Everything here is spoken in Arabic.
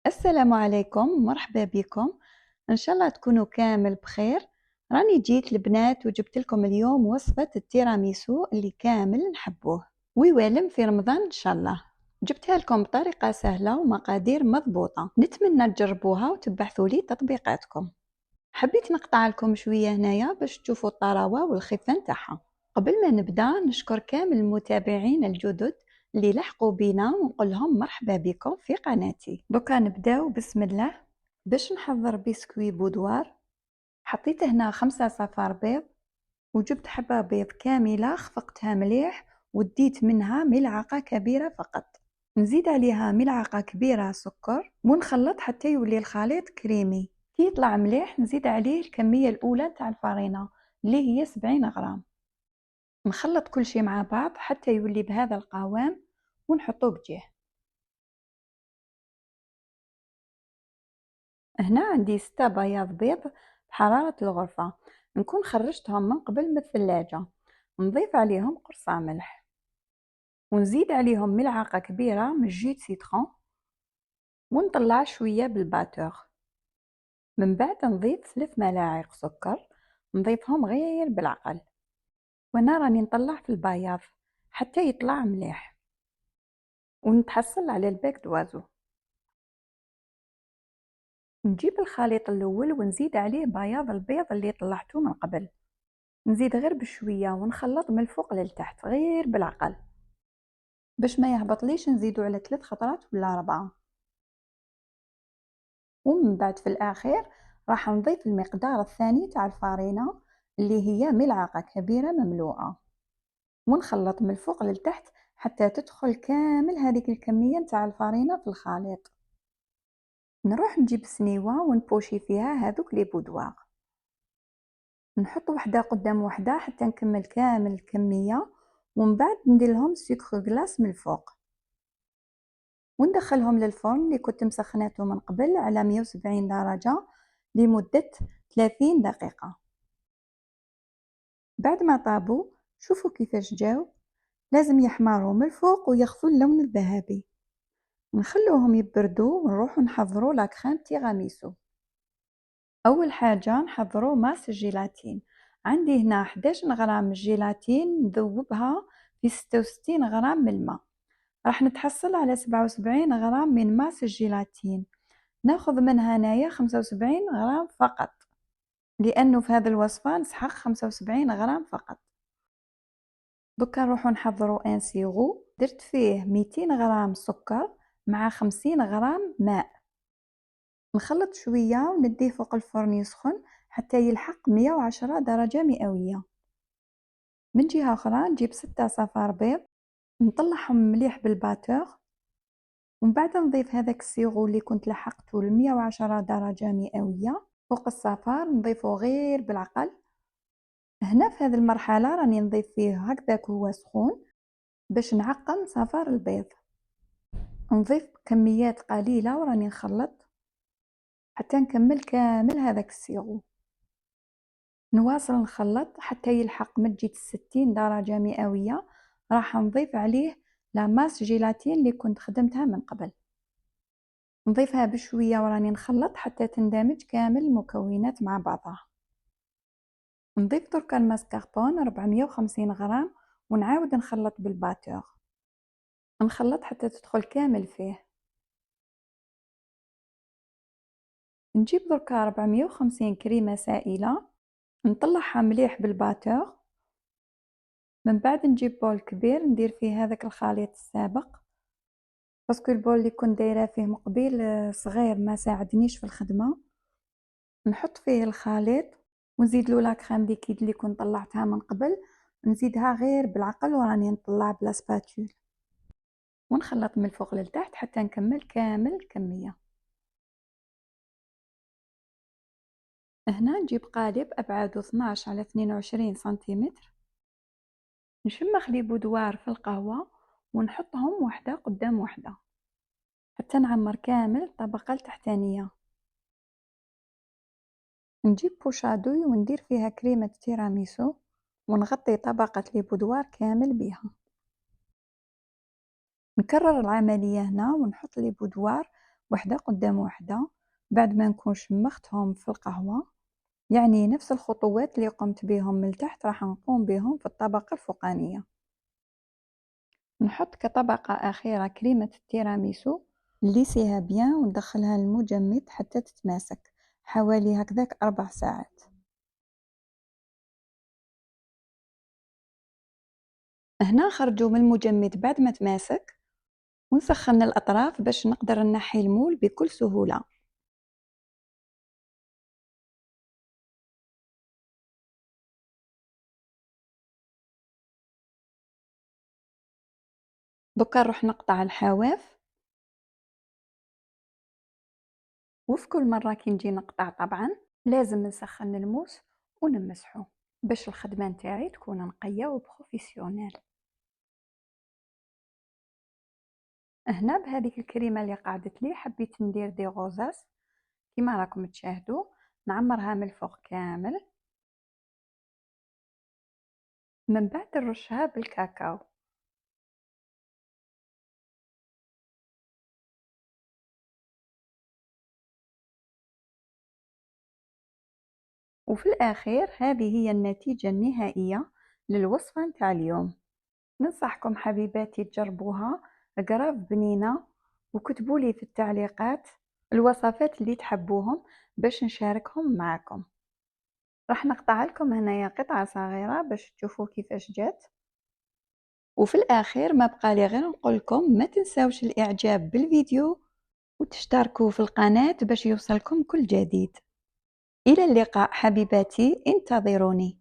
السلام عليكم، مرحبا بكم. إن شاء الله تكونوا كامل بخير. راني جيت البنات وجبت لكم اليوم وصفة التيراميسو اللي كامل نحبوه ويوالم في رمضان إن شاء الله. جبتها لكم بطريقة سهلة ومقادير مضبوطة، نتمنى تجربوها وتبحثوا لي تطبيقاتكم. حبيت نقطع لكم شوية هنايا باش تشوفوا الطراوة والخفة نتاعها. قبل ما نبدأ نشكر كامل المتابعين الجدد اللي لحقوا بينا ونقول لهم مرحبا بكم في قناتي. دوكا نبداو بسم الله. باش نحضر بسكوي بودوار، حطيت هنا 5 صفار بيض وجبت حبة بيض كاملة خفقتها مليح وديت منها ملعقة كبيرة فقط. نزيد عليها ملعقة كبيرة سكر ونخلط حتى يولي الخليط كريمي. كي يطلع مليح نزيد عليه الكمية الأولى تاع الفرينة اللي هي 70 غرام. نخلط كل شيء مع بعض حتى يولي بهذا القوام ونحطوه بجهة. هنا عندي 6 بياض بيض بحرارة الغرفة، نكون خرجتهم من قبل من الثلاجة. نضيف عليهم قرصة ملح ونزيد عليهم ملعقة كبيرة من جيت سيترون ونطلع شوية بالباتور. من بعد نضيف 3 ملاعق سكر، نضيفهم غير بالعقل. وانا راني نطلع في البياض حتى يطلع مليح ونتحصل على الباك دوازو. نجيب الخليط الاول ونزيد عليه بياض البيض اللي طلعته من قبل، نزيد غير بشويه ونخلط من الفوق للتحت غير بالعقل باش ما يهبطليش. نزيدو على 3 خطرات ولا 4. ومن بعد في الاخير راح نضيف المقدار الثاني تاع الفارينة اللي هي ملعقة كبيرة مملوءة ونخلط من الفوق للتحت حتى تدخل كامل هذيك الكمية نتاع الفرينة في الخليط. نروح نجيب سنيوة ونبوشي فيها هذوك لي بودواغ، نحط وحدة قدام وحدة حتى نكمل كامل الكمية، ومن بعد ندير لهم سكر غلاس من الفوق وندخلهم للفرن اللي كنت مسخناته من قبل على 170 درجة لمدة 30 دقيقة. بعد ما طابوا شوفوا كيفاش جاو، لازم يحمروا من الفوق وياخذوا اللون الذهبي. نخلوهم يبردوا ونروحوا نحضروا لا كريم تيراميسو. اول حاجه نحضروا ماس الجيلاتين. عندي هنا 11 غرام جيلاتين نذوبها في 66 غرام من الماء، راح نتحصل على 77 غرام من ماس الجيلاتين. ناخذ منها هنايا 75 غرام فقط لانه في هذه الوصفه نسحق 75 غرام فقط. دوكا نروحوا نحضروا ان سيرو، درت فيه 200 غرام سكر مع 50 غرام ماء. نخلط شوية ونديه فوق الفرن يسخن حتى يلحق 110 درجة مئوية. من جهة أخرى نجيب 6 صفار بيض نطلعهم مليح بالباتور، ومن بعد نضيف هذاك السيرو اللي كنت لحقته ل 110 درجة مئوية فوق الصفار، نضيفه غير بالعقل. هنا في هذه المرحلة راني نضيف فيه هكذاك هو سخون باش نعقم صفار البيض. نضيف كميات قليلة وراني نخلط حتى نكمل كامل هذاك السيرو. نواصل نخلط حتى يلحق مجة 60 درجة مئوية. راح نضيف عليه لاماس جيلاتين اللي كنت خدمتها من قبل، نضيفها بشوية وراني نخلط حتى تندمج كامل المكونات مع بعضها. نضيف دركا الماسكاربون 450 غرام ونعاود نخلط بالباتور، نخلط حتى تدخل كامل فيه. نجيب دركا 450 كريمة سائلة نطلعها مليح بالباتور. من بعد نجيب بول كبير ندير فيه هذاك الخليط السابق، باسكو البول اللي كنت دايره فيه مقبل صغير ما ساعدنيش في الخدمه. نحط فيه الخليط ونزيد له لا كريم ليكيد اللي كنت طلعتها من قبل، نزيدها غير بالعقل وراني نطلع بلا سباتول ونخلط من الفوق للتحت حتى نكمل كامل الكميه. هنا نجيب قالب ابعاده 12 على 22 سنتيمتر، نشمخ لي بودوار في القهوه ونحطهم وحده قدام وحده حتى نعمر كامل الطبقه التحتانيه. نجيب بوشادوي وندير فيها كريمة تيراميسو ونغطي طبقة لي بودوار كامل بيها. نكرر العملية هنا ونحط لي بودوار وحدة قدام وحدة بعد ما نكون شمختهم في القهوة. يعني نفس الخطوات اللي قمت بهم من التحت راح نقوم بهم في الطبقة الفوقانية. نحط كطبقة أخيرة كريمة التيراميسو، نليسيها بيان وندخلها للمجمد حتى تتماسك حوالي هكذاك 4 ساعات. هنا خرجوا من المجمد بعد ما تماسك، ونسخن الأطراف باش نقدر نحي المول بكل سهولة. دوكا نروح نقطع الحواف، وفي كل مرة كي نجي نقطع طبعا لازم نسخن الموس ونمسحه باش الخدمة نتاعي تكون نقية وبروفيسيونيل. هنا بهذيك الكريمة اللي قعدت لي حبيت ندير دي غوزاس كيما راكم تشاهدوا، نعمرها من الفوق كامل، من بعد نرشها بالكاكاو. وفي الأخير هذه هي النتيجة النهائية للوصفة نتاع اليوم. ننصحكم حبيباتي تجربوها، قراف بنينة، وكتبوا لي في التعليقات الوصفات اللي تحبوهم باش نشاركهم معكم. راح نقطع لكم هنايا قطعة صغيرة باش تشوفوا كيفاش جات. وفي الأخير ما بقى لي غير نقول لكم ما تنساوش الإعجاب بالفيديو وتشتركوا في القناة باش يوصلكم كل جديد. إلى اللقاء حبيباتي، انتظروني.